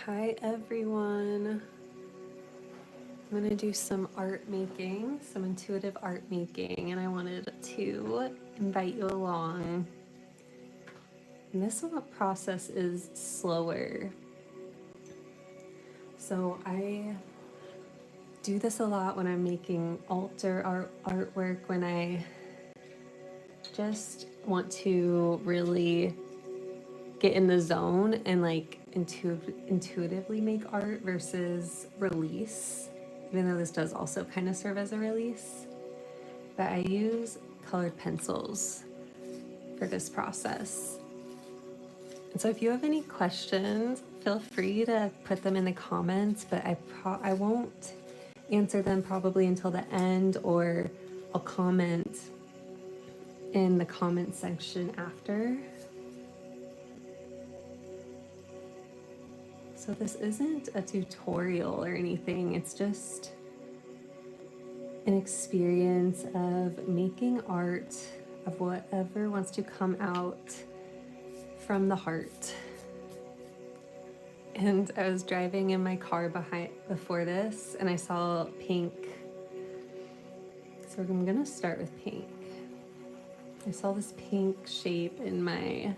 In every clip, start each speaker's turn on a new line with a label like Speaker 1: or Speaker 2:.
Speaker 1: Hi everyone. I'm going to do some art making, some intuitive art making, and I wanted to invite you along. And this process is slower. So I do this a lot when I'm making altar artwork, when I just want to really get in the zone and like intuitively make art versus release, even though this does also kind of serve as a release. But I use colored pencils for this process. And so if you have any questions, feel free to put them in the comments, but I won't answer them probably until the end, or I'll comment in the comment section after. So this isn't a tutorial or anything, it's just an experience of making art of whatever wants to come out from the heart. And I was driving in my car before this, and I saw pink. So I'm gonna start with pink. I saw this pink shape in my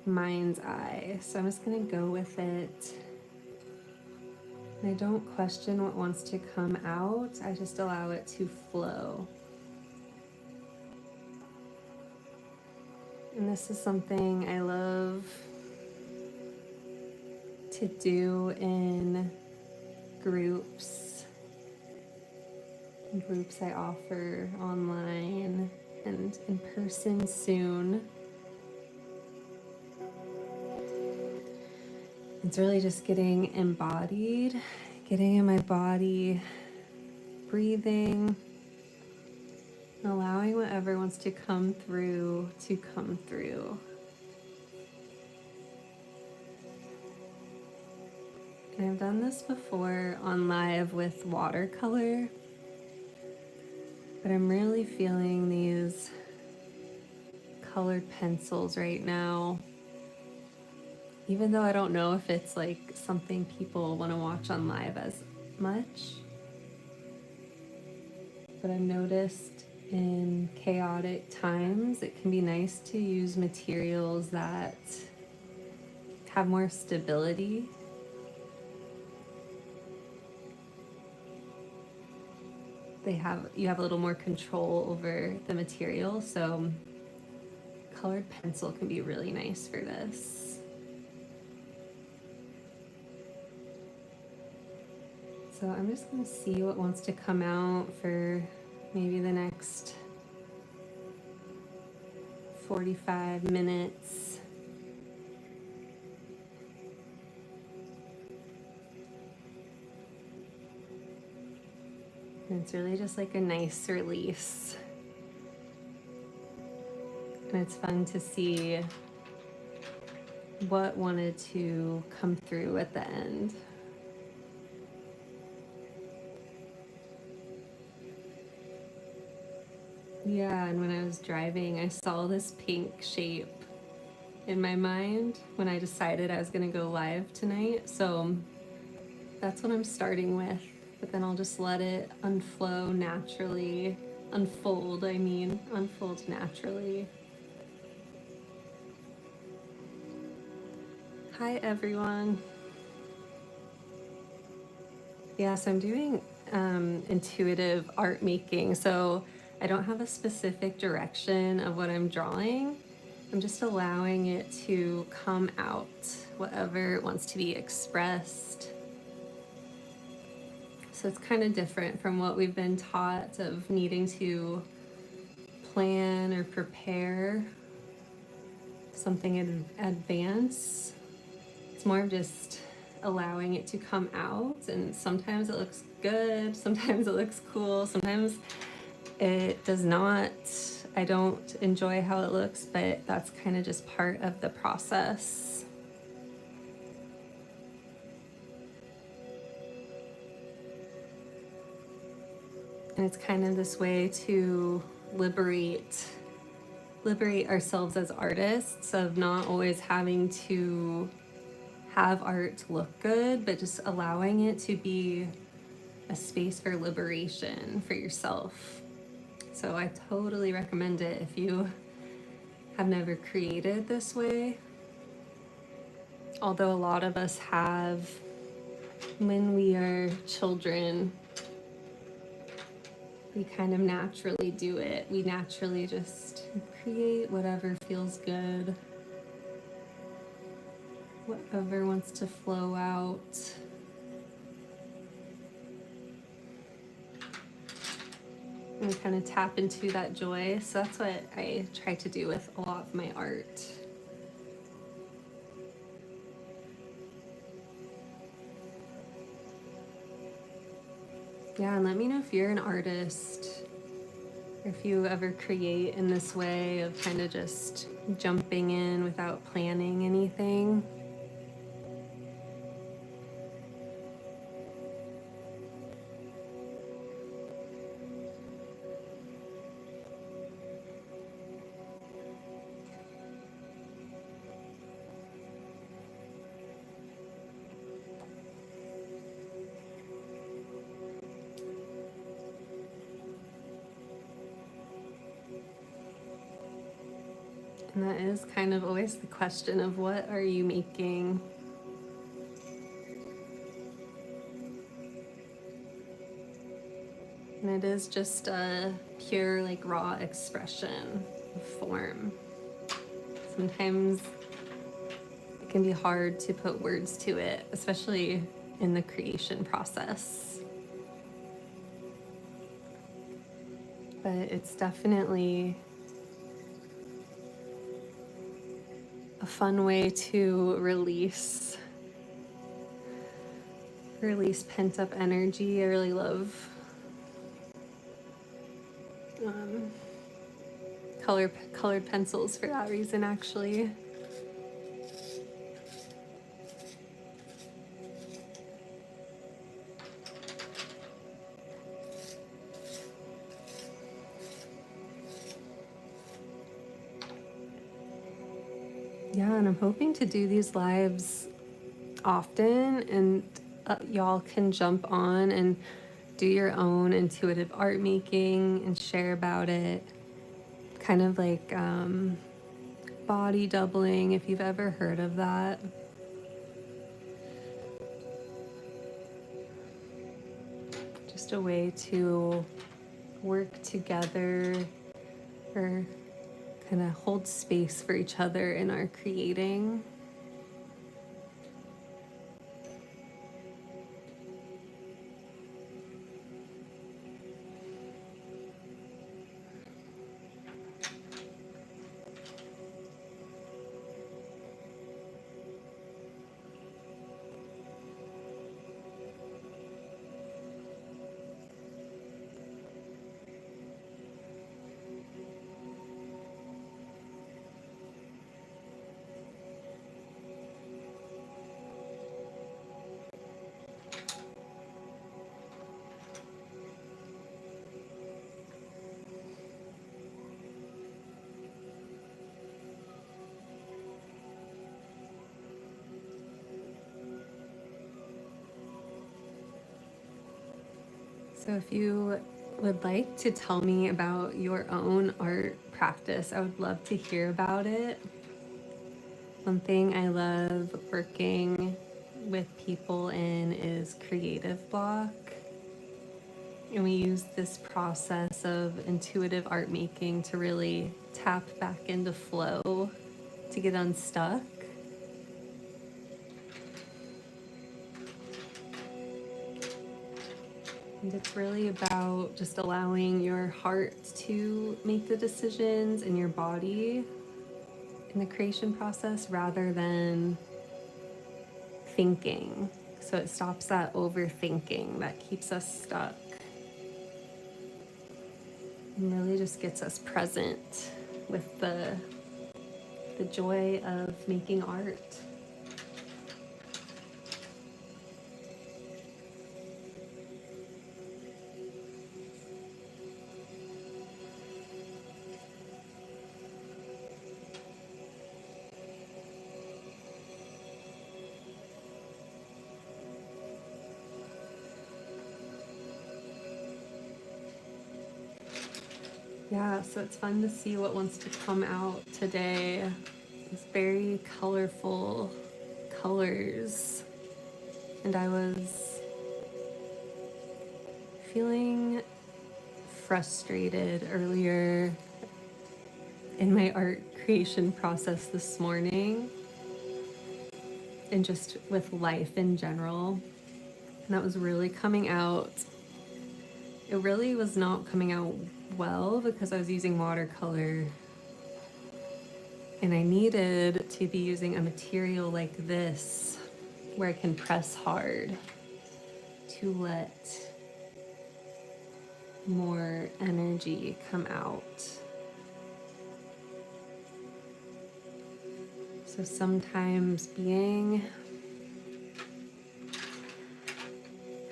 Speaker 1: mind's eye, so I'm just gonna go with it. And I don't question what wants to come out, I just allow it to flow. And this is something I love to do in groups I offer online and in person soon. It's really just getting embodied, getting in my body, breathing, and allowing whatever wants to come through to come through. And I've done this before on live with watercolor, but I'm really feeling these colored pencils right now. Even though I don't know if it's like something people want to watch on live as much, but I've noticed in chaotic times it can be nice to use materials that have more stability. You have a little more control over the material, so colored pencil can be really nice for this. So I'm just going to see what wants to come out for maybe the next 45 minutes. And it's really just like a nice release. And it's fun to see what wanted to come through at the end. Yeah, and when I was driving, I saw this pink shape in my mind when I decided I was gonna go live tonight. So that's what I'm starting with, but then I'll just let it unfold naturally. Unfold naturally. Hi everyone. Yeah, so I'm doing intuitive art making. So I don't have a specific direction of what I'm drawing. I'm just allowing it to come out, whatever wants to be expressed. So it's kind of different from what we've been taught of needing to plan or prepare something in advance. It's more of just allowing it to come out, and sometimes it looks good, sometimes it looks cool, sometimes it does not. I don't enjoy how it looks, but that's kind of just part of the process. And it's kind of this way to liberate ourselves as artists, of not always having to have art look good, but just allowing it to be a space for liberation for yourself. So I totally recommend it if you have never created this way. Although a lot of us have, when we are children, we kind of naturally do it. We naturally just create whatever feels good, whatever wants to flow out. And kind of tap into that joy. So that's what I try to do with a lot of my art. Yeah, and let me know if you're an artist, or if you ever create in this way of kind of just jumping in without planning anything. And that is kind of always the question of what are you making? And it is just a pure, like, raw expression of form. Sometimes it can be hard to put words to it, especially in the creation process. But it's definitely a fun way to release pent up energy. I really love colored pencils for that reason, actually. Yeah, and I'm hoping to do these lives often, and y'all can jump on and do your own intuitive art making and share about it. Kind of like body doubling, if you've ever heard of that. Just a way to work together or kind of hold space for each other in our creating. So if you would like to tell me about your own art practice, I would love to hear about it. One thing I love working with people in is creative block. And we use this process of intuitive art making to really tap back into flow, to get unstuck. And it's really about just allowing your heart to make the decisions and your body in the creation process rather than thinking. So it stops that overthinking that keeps us stuck and really just gets us present with the joy of making art. Yeah, so it's fun to see what wants to come out today. It's very colorful colors. And I was feeling frustrated earlier in my art creation process this morning and just with life in general. And that was really coming out. It really was not coming out well because I was using watercolor and I needed to be using a material like this where I can press hard to let more energy come out. So sometimes being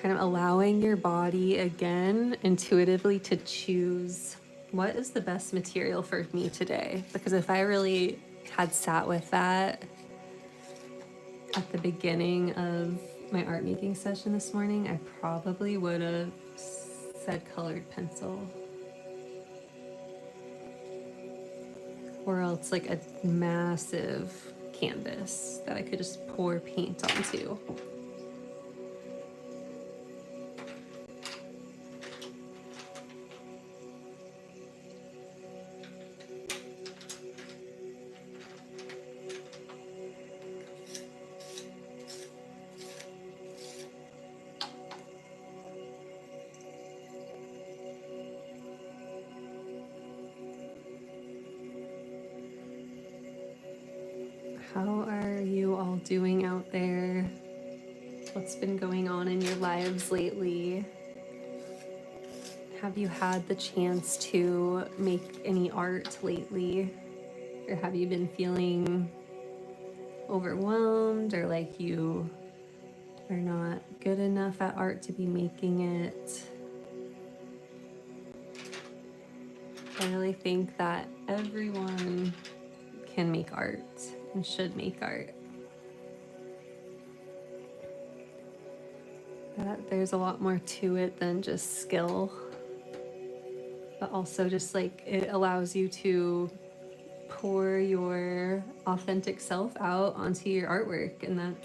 Speaker 1: kind of allowing your body again intuitively to choose what is the best material for me today. Because if I really had sat with that at the beginning of my art making session this morning, I probably would have said colored pencil. Or else like a massive canvas that I could just pour paint onto. How are you all doing out there? What's been going on in your lives lately? Have you had the chance to make any art lately? Or have you been feeling overwhelmed or like you are not good enough at art to be making it? I really think that everyone can make art and should make art. That there's a lot more to it than just skill, but also just like it allows you to pour your authentic self out onto your artwork, and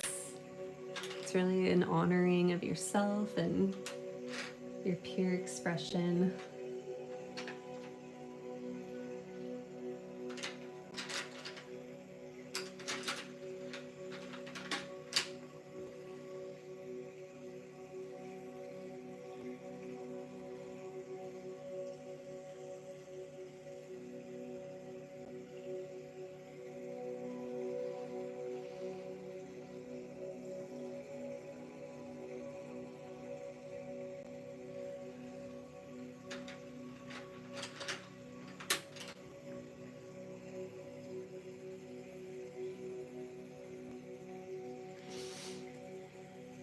Speaker 1: it's really an honoring of yourself and your pure expression.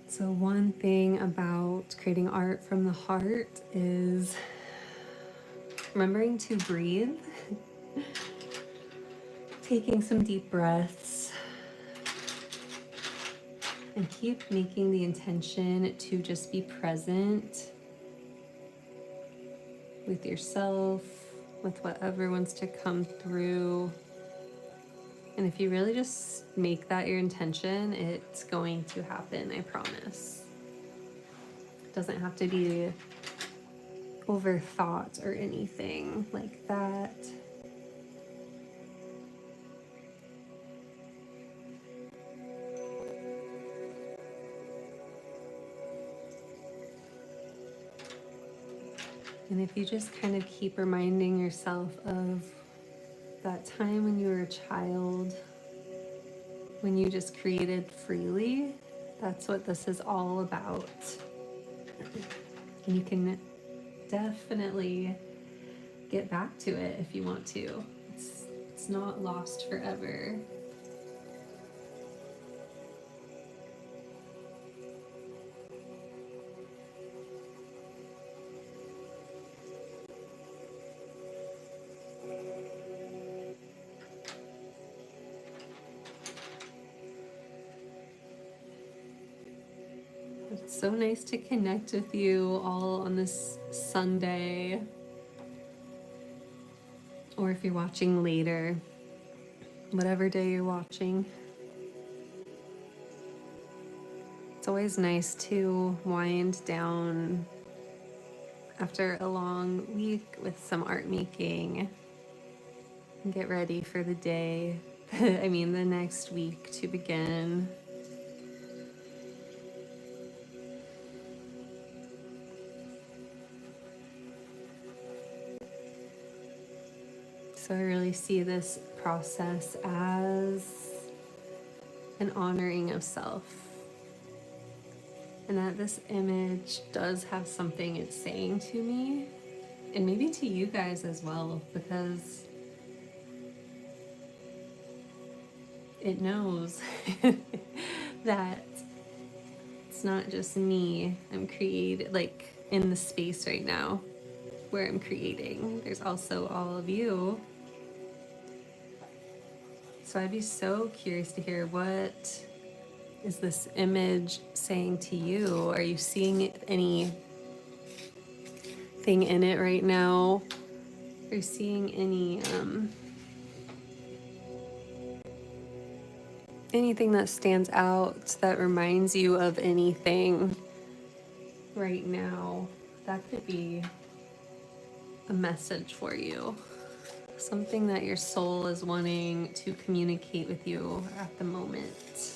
Speaker 1: So one thing about creating art from the heart is remembering to breathe, taking some deep breaths, and keep making the intention to just be present with yourself, with whatever wants to come through. And if you really just make that your intention, it's going to happen, I promise. It doesn't have to be overthought or anything like that. And if you just kind of keep reminding yourself of that time when you were a child, when you just created freely, that's what this is all about. And you can definitely get back to it if you want to. It's not lost forever. It's so nice to connect with you all on this Sunday. or if you're watching later, whatever day you're watching. It's always nice to wind down after a long week with some art making and get ready for the day, I mean, the next week to begin. So I really see this process as an honoring of self, and that this image does have something it's saying to me, and maybe to you guys as well, because it knows that it's not just me. I'm creating, like, in the space right now where I'm creating. There's also all of you. So I'd be so curious to hear, what is this image saying to you? Are you seeing anything in it right now? Are you seeing anything that stands out that reminds you of anything right now? That could be a message for you. Something that your soul is wanting to communicate with you at the moment.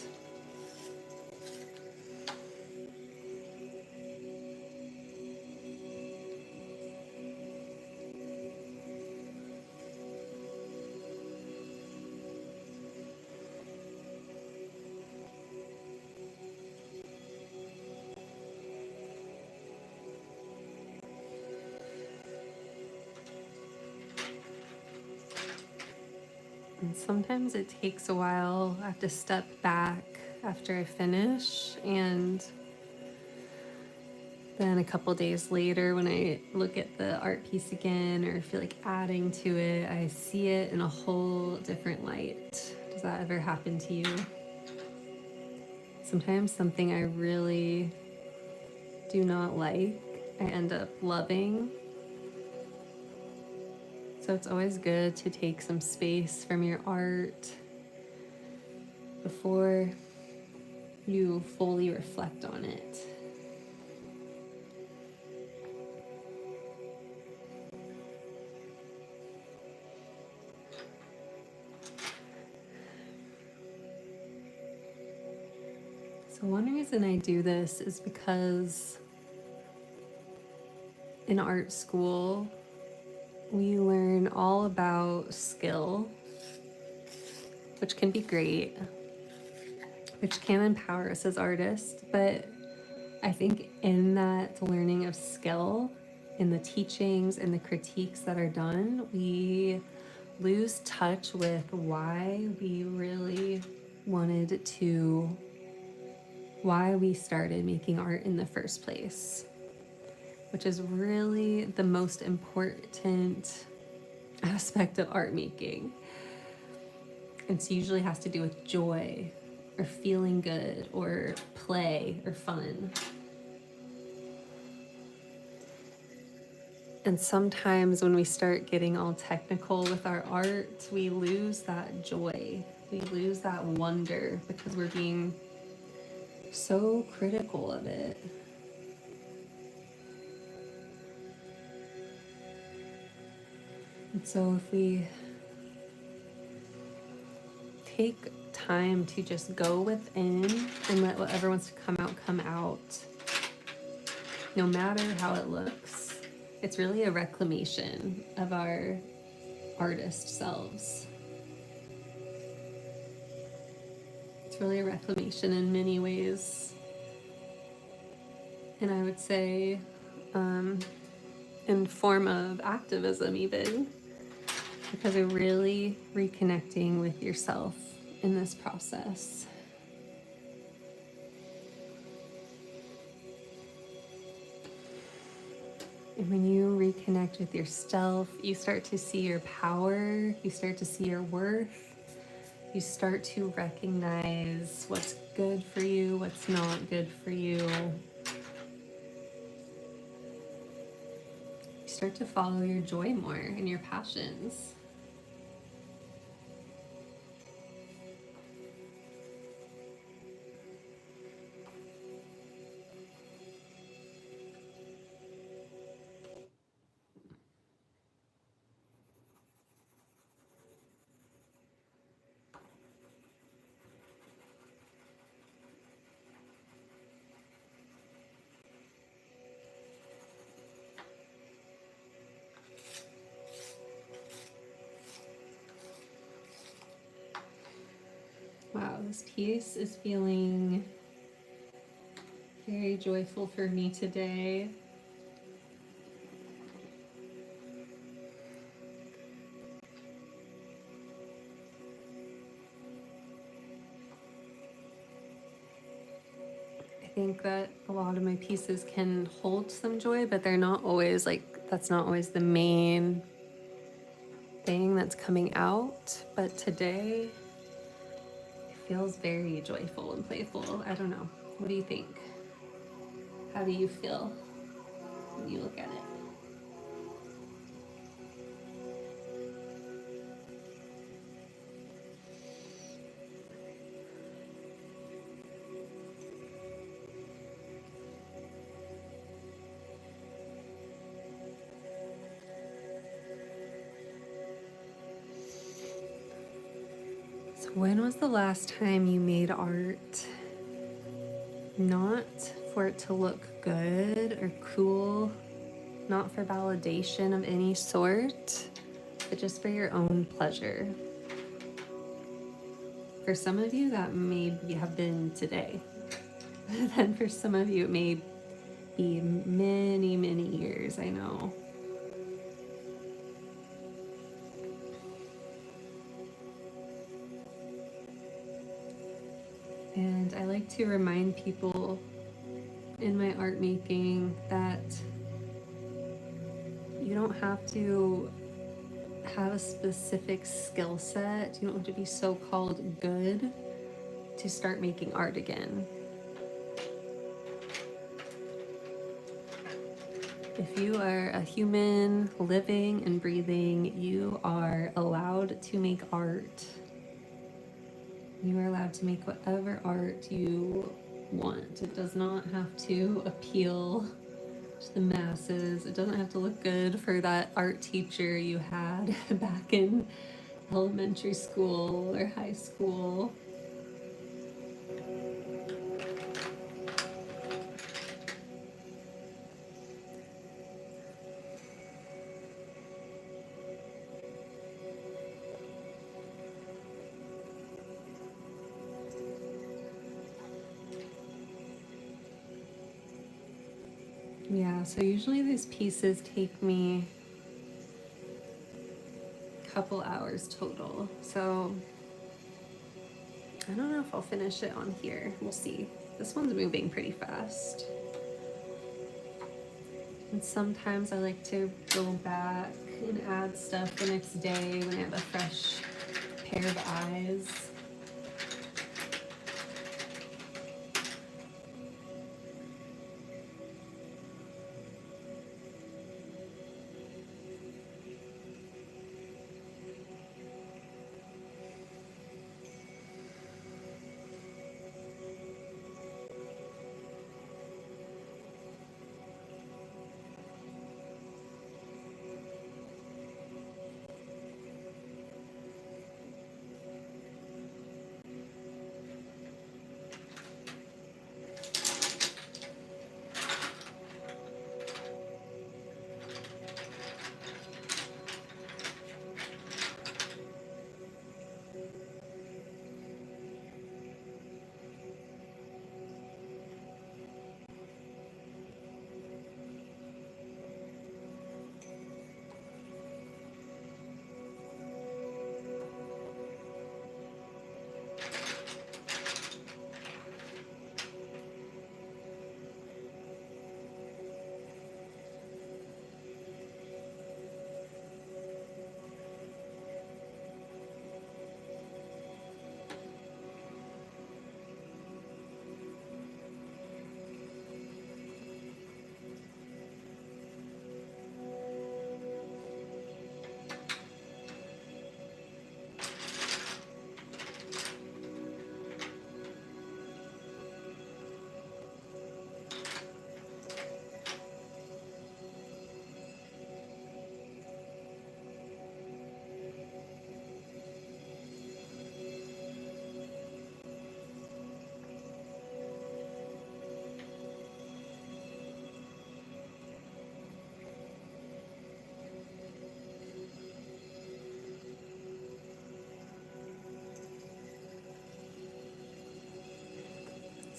Speaker 1: And sometimes it takes a while. I have to step back after I finish, and then a couple days later, when I look at the art piece again or feel like adding to it, I see it in a whole different light. Does that ever happen to you? Sometimes something I really do not like, I end up loving. So it's always good to take some space from your art before you fully reflect on it. So one reason I do this is because in art school, we learn all about skill, which can be great, which can empower us as artists. But I think in that learning of skill, in the teachings and the critiques that are done, we lose touch with why we really wanted to, why we started making art in the first place, which is really the most important aspect of art making. It usually has to do with joy or feeling good or play or fun. And sometimes when we start getting all technical with our art, we lose that joy. We lose that wonder because we're being so critical of it. And so if we take time to just go within and let whatever wants to come out, no matter how it looks, it's really a reclamation of our artist selves. It's really a reclamation in many ways. And I would say in form of activism even, because you're really reconnecting with yourself in this process. And when you reconnect with yourself, you start to see your power, you start to see your worth, you start to recognize what's good for you, what's not good for you. You start to follow your joy more and your passions. this piece is feeling very joyful for me today. I think that a lot of my pieces can hold some joy, but they're not always like, that's not always the main thing that's coming out. But today it feels very joyful and playful. I don't know. What do you think? How do you feel when you look at it? So when was the last time you made art not for it to look good or cool, not for validation of any sort, but just for your own pleasure? For some of you, that may have been today. Then for some of you, it may be many, many years, I know. And I like to remind people in my art making that you don't have to have a specific skill set. You don't have to be so called good to start making art again. If you are a human living and breathing, you are allowed to make art. You are allowed to make whatever art you want. It does not have to appeal to the masses. It doesn't have to look good for that art teacher you had back in elementary school or high school. Yeah, so usually these pieces take me a couple hours total. So I don't know if I'll finish it on here. We'll see. This one's moving pretty fast. And sometimes I like to go back and add stuff the next day when I have a fresh pair of eyes.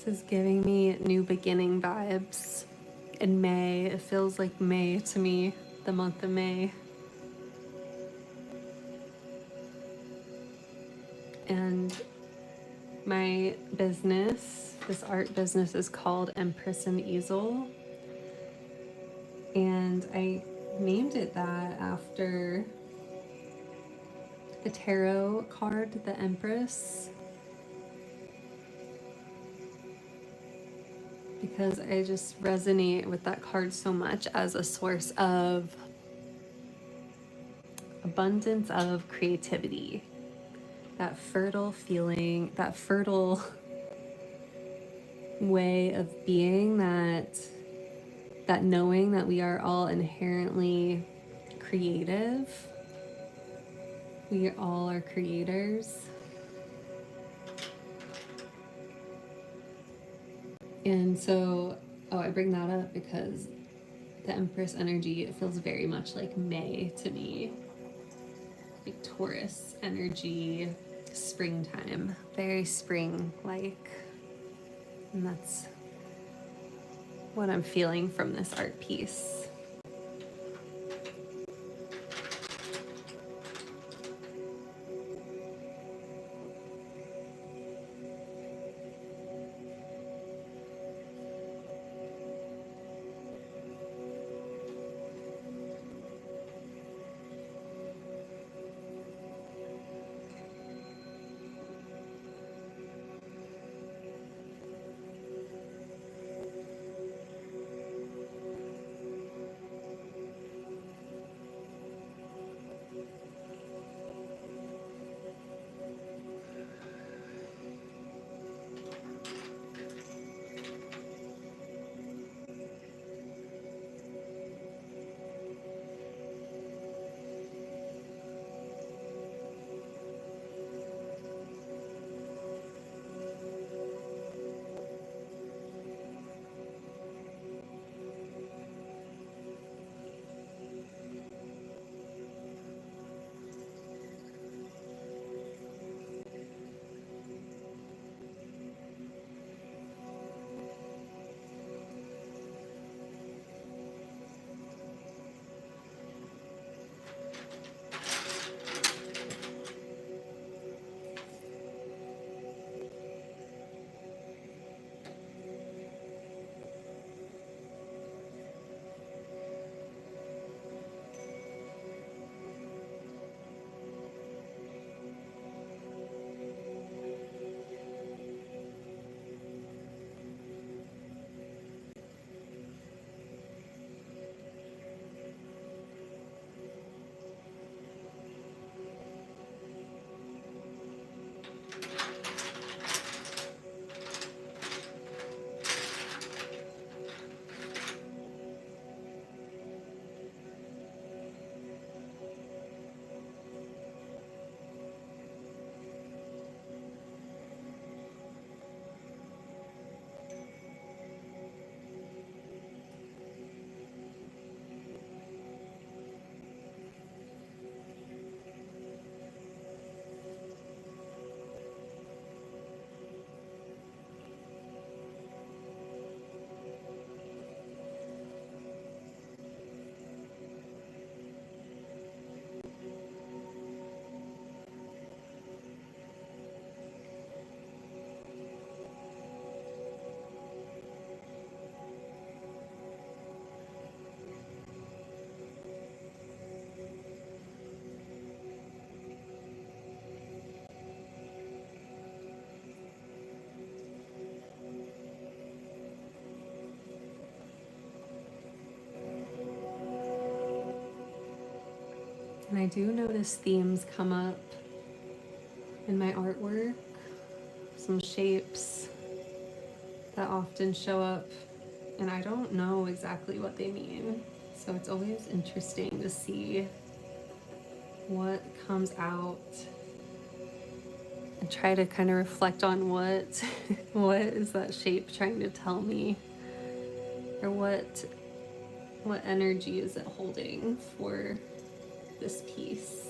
Speaker 1: This is giving me new beginning vibes. In May, it feels like May to me, the month of May. And my business, this art business, is called Empress and Easel. And I named it that after the tarot card, the Empress, because I just resonate with that card so much as a source of abundance of creativity, that fertile feeling, that fertile way of being, that knowing that we are all inherently creative. We all are creators. And so, I bring that up because the Empress energy, it feels very much like May to me. Like Taurus energy, springtime, very spring-like. And that's what I'm feeling from this art piece. And I do notice themes come up in my artwork, some shapes that often show up, and I don't know exactly what they mean. So it's always interesting to see what comes out and try to kind of reflect on what what is that shape trying to tell me, or what energy is it holding for this piece.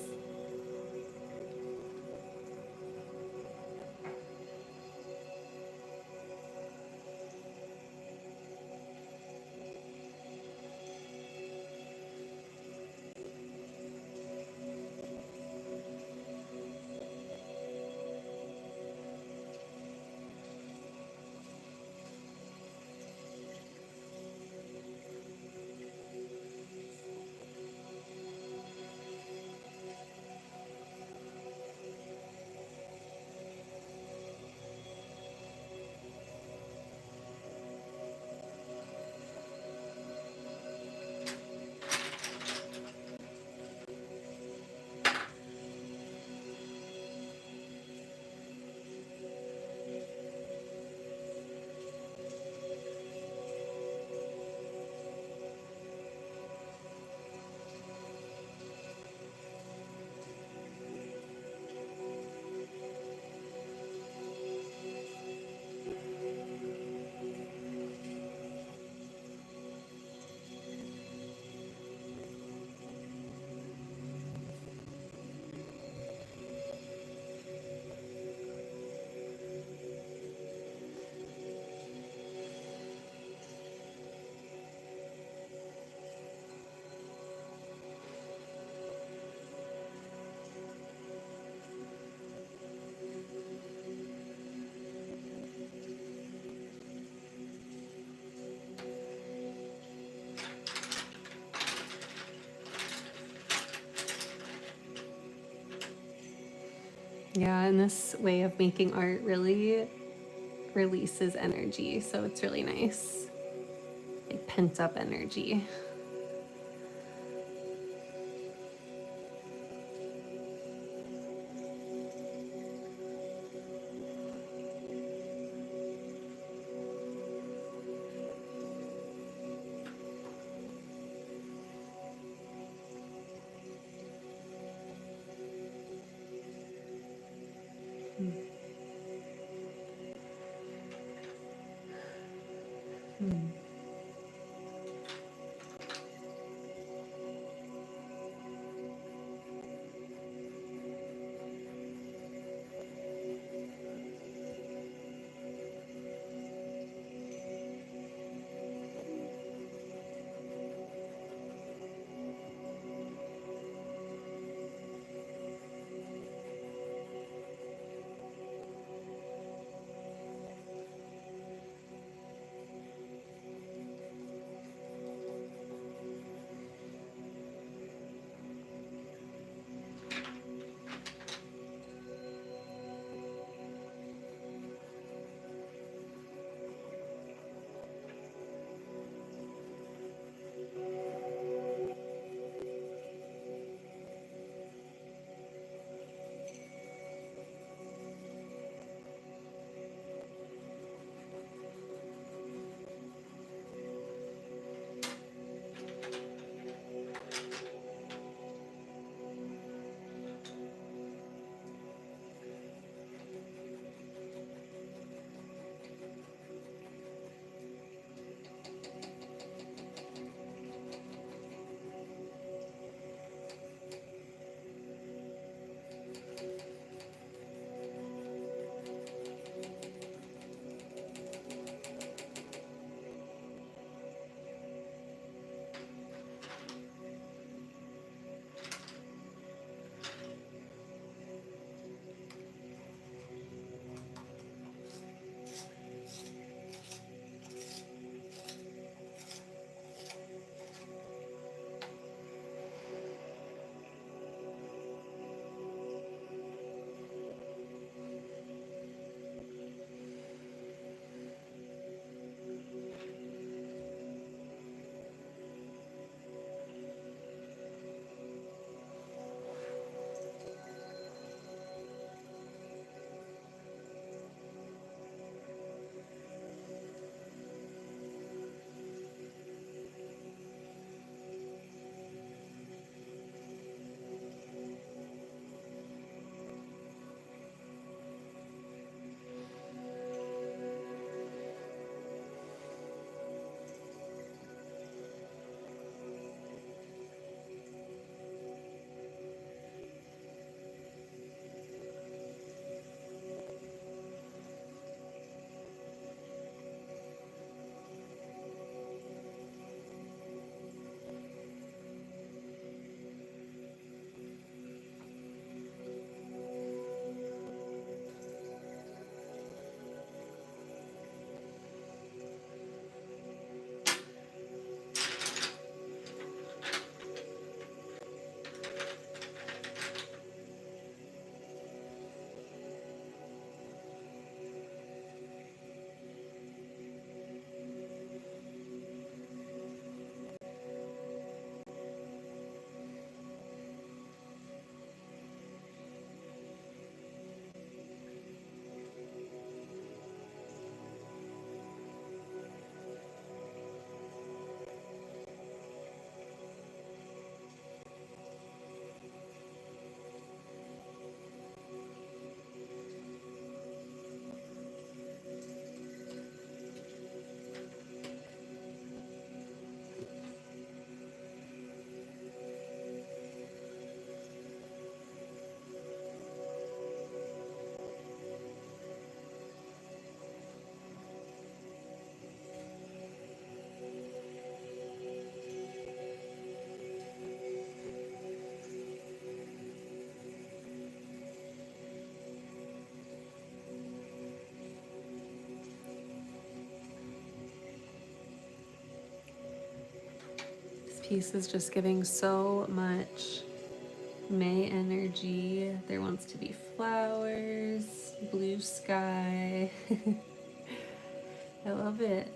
Speaker 1: Yeah, and this way of making art really releases energy, so it's really nice. Like pent up energy. This piece is just giving so much May energy. There wants to be flowers, blue sky. I love it.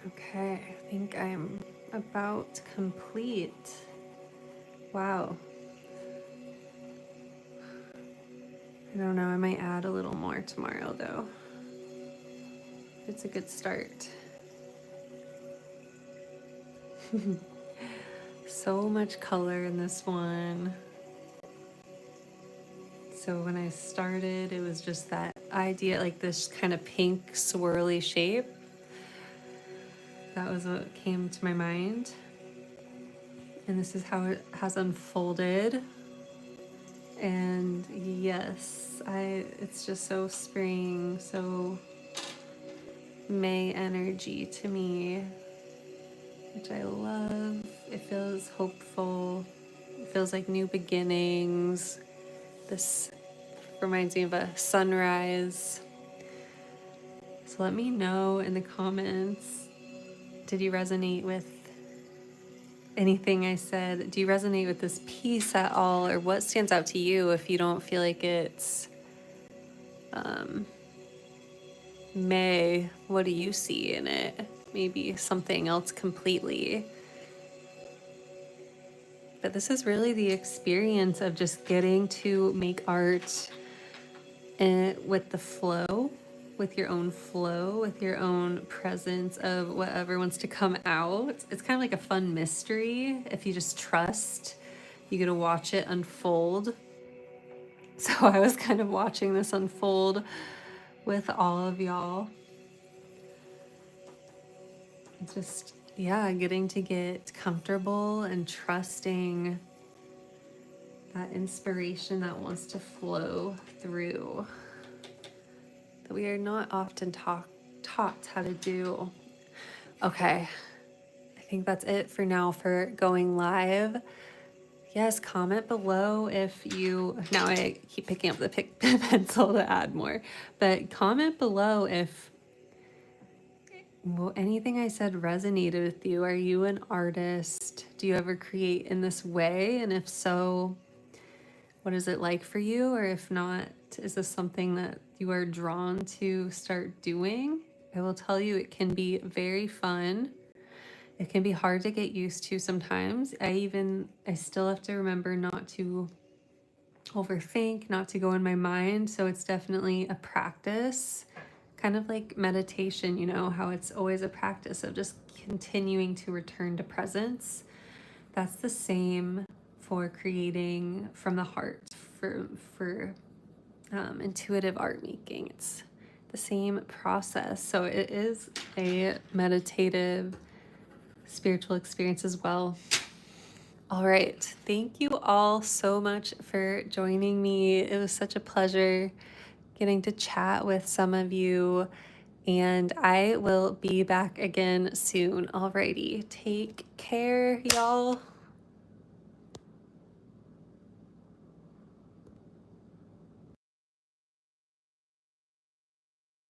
Speaker 1: Okay, I think I'm about complete. Wow. I don't know, I might add a little more tomorrow though. It's a good start. So much color in this one. So when I started, it was just that idea, like this kind of pink swirly shape. That was what came to my mind. And this is how it has unfolded. And yes, it's just so spring, so May energy to me, which I love. It feels hopeful. It feels like new beginnings. This reminds me of a sunrise. So let me know in the comments, did you resonate with anything I said? Do you resonate with this piece at all? Or what stands out to you if you don't feel like it's May? What do you see in it? Maybe something else completely. But this is really the experience of just getting to make art with the flow, with your own flow, with your own presence of whatever wants to come out. It's kind of like a fun mystery. If you just trust, you get to watch it unfold. So I was kind of watching this unfold with all of y'all. Just, yeah, getting to get comfortable and trusting that inspiration that wants to flow through, that we are not often taught how to do. Okay, I think that's it for now for going live. Yes, comment below if you, now I keep picking up the pencil to add more, but comment below if anything I said resonated with you. Are you an artist? Do you ever create in this way? And if so, what is it like for you? Or if not, is this something that you are drawn to start doing? I will tell you, it can be very fun. it can be hard to get used to sometimes. I still have to remember not to overthink, not to go in my mind. So it's definitely a practice, kind of like meditation, you know, how it's always a practice of just continuing to return to presence. That's the same for creating from the heart, for intuitive art making. It's the same process. So it is a meditative spiritual experience as well. All right. Thank you all so much for joining me. It was such a pleasure getting to chat with some of you. And I will be back again soon. Alrighty. Take care, y'all.